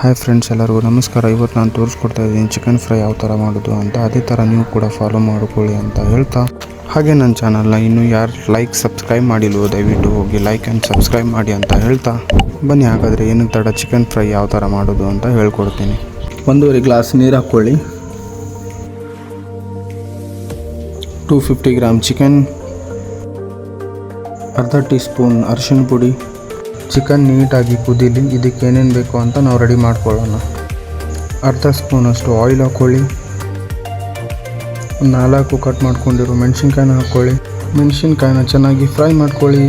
Hi friends, ಎಲ್ಲರಿಗೂ ನಮಸ್ಕಾರ. ಇವತ್ತು ನಾನು ತೋರಿಸ್ಕೊಡ್ತಾ ಇದ್ದೀನಿ ಚಿಕನ್ ಫ್ರೈ ಯಾವ ಥರ ಮಾಡೋದು ಅಂತ. ಅದೇ ಥರ ನೀವು ಕೂಡ ಫಾಲೋ ಮಾಡ್ಕೊಳ್ಳಿ ಅಂತ ಹೇಳ್ತಾ, ಹಾಗೆ ನನ್ನ ಚಾನಲ್ನ ಇನ್ನೂ ಯಾರು ಸಬ್ಸ್ಕ್ರೈಬ್ ಮಾಡಿಲ್ವೋ ದಯವಿಟ್ಟು ಹೋಗಿ ಲೈಕ್ ಆ್ಯಂಡ್ ಸಬ್ಸ್ಕ್ರೈಬ್ ಮಾಡಿ ಅಂತ ಹೇಳ್ತಾ, ಬನ್ನಿ ಹಾಗಾದರೆ ಏನಕ್ಕೆ ತಡ ಚಿಕನ್ ಫ್ರೈ ಯಾವ ಥರ ಮಾಡೋದು ಅಂತ ಹೇಳ್ಕೊಡ್ತೀನಿ. 1.5 ಗ್ಲಾಸ್ ನೀರು ಹಾಕ್ಕೊಳ್ಳಿ. 250 ಗ್ರಾಮ್ ಚಿಕನ್, ಅರ್ಧ ಟೀ ಸ್ಪೂನ್ ಅರಿಶಿಣ ಪುಡಿ. ಚಿಕನ್ ನೀಟಾಗಿ ಕುದೀಲಿ. ಇದಕ್ಕೆ ಏನೇನು ಬೇಕು ಅಂತ ನಾವು ರೆಡಿ ಮಾಡ್ಕೊಳ್ಳೋಣ. ಅರ್ಧ ಸ್ಪೂನಷ್ಟು ಆಯಿಲ್ ಹಾಕ್ಕೊಳ್ಳಿ. 4 ಕಟ್ ಮಾಡ್ಕೊಂಡಿರೋ ಮೆಣಸಿನ್ಕಾಯಿನ ಹಾಕ್ಕೊಳ್ಳಿ. ಮೆಣಸಿನ್ಕಾಯಿನ ಚೆನ್ನಾಗಿ ಫ್ರೈ ಮಾಡ್ಕೊಳ್ಳಿ.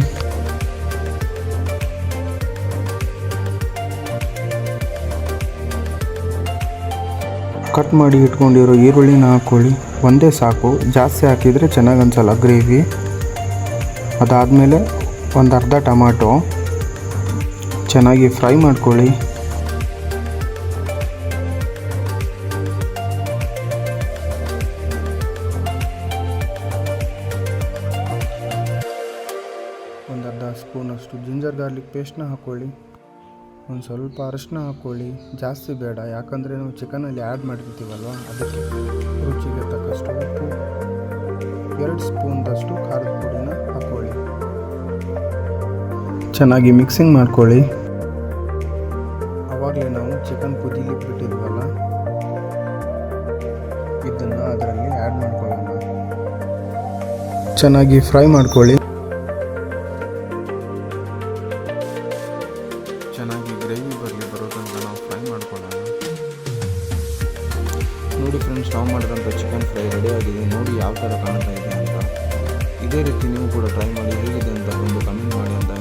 ಕಟ್ ಮಾಡಿ ಇಟ್ಕೊಂಡಿರೋ ಈರುಳ್ಳಿನ ಹಾಕ್ಕೊಳ್ಳಿ. ಒಂದೇ ಸಾಕು, ಜಾಸ್ತಿ ಹಾಕಿದರೆ ಚೆನ್ನಾಗಿ ಅನಿಸಲ್ಲ ಗ್ರೇವಿ. ಅದಾದಮೇಲೆ ಒಂದು ಅರ್ಧ ಟೊಮಾಟೊ ಚೆನ್ನಾಗಿ ಫ್ರೈ ಮಾಡ್ಕೊಳ್ಳಿ. ಒಂದು ಅರ್ಧ ಸ್ಪೂನಷ್ಟು ಜಿಂಜರ್ ಗಾರ್ಲಿಕ್ ಪೇಸ್ಟ್ನ ಹಾಕ್ಕೊಳ್ಳಿ. ಒಂದು ಸ್ವಲ್ಪ ಅರಿಶಿನ ಹಾಕ್ಕೊಳ್ಳಿ, ಜಾಸ್ತಿ ಬೇಡ, ಯಾಕಂದರೆ ನಾವು ಚಿಕನಲ್ಲಿ ಆ್ಯಡ್ ಮಾಡಿರ್ತೀವಲ್ವ ಅದಕ್ಕೆ. ರುಚಿಗೆ ತಕ್ಕಷ್ಟು ಉಪ್ಪು, 2 ಸ್ಪೂನ್ದಷ್ಟು ಖಾರದ ಪುಡಿನ ಹಾಕ್ಕೊಳ್ಳಿ. ಚೆನ್ನಾಗಿ ಮಿಕ್ಸಿಂಗ್ ಮಾಡ್ಕೊಳ್ಳಿ. ಆವಾಗಲೇ ನಾವು ಚಿಕನ್ ಕುದೀಲಿಕ್ಕೆ ಬಿಟ್ಟಿದ್ವಲ್ಲ, ಇದನ್ನು ಅದರಲ್ಲಿ ಆ್ಯಡ್ ಮಾಡ್ಕೊಳ್ಳೋಣ. ಚೆನ್ನಾಗಿ ಫ್ರೈ ಮಾಡ್ಕೊಳ್ಳಿ. ಚೆನ್ನಾಗಿ ಗ್ರೇವಿ ಬರೋ ತನಕ ನಾವು ಫ್ರೈ ಮಾಡ್ಕೊಳ್ಳೋಣ. ನೋಡಿ ಫ್ರೆಂಡ್ಸ್, ನಾವು ಮಾಡಿದಂಥ ಚಿಕನ್ ಫ್ರೈ ರೆಡಿ ಆಗಿದೆ. ನೋಡಿ ಯಾವ ಥರ ಕಾಣ್ತಾ ಇದೆ ಅಂತ. ಇದೇ ರೀತಿ ನೀವು ಕೂಡ ಟ್ರೈ ಮಾಡಿ, ಹೇಗಿದೆ ಅಂತ ಒಂದು ಕಮೆಂಟ್ ಮಾಡಿ ಅಂತ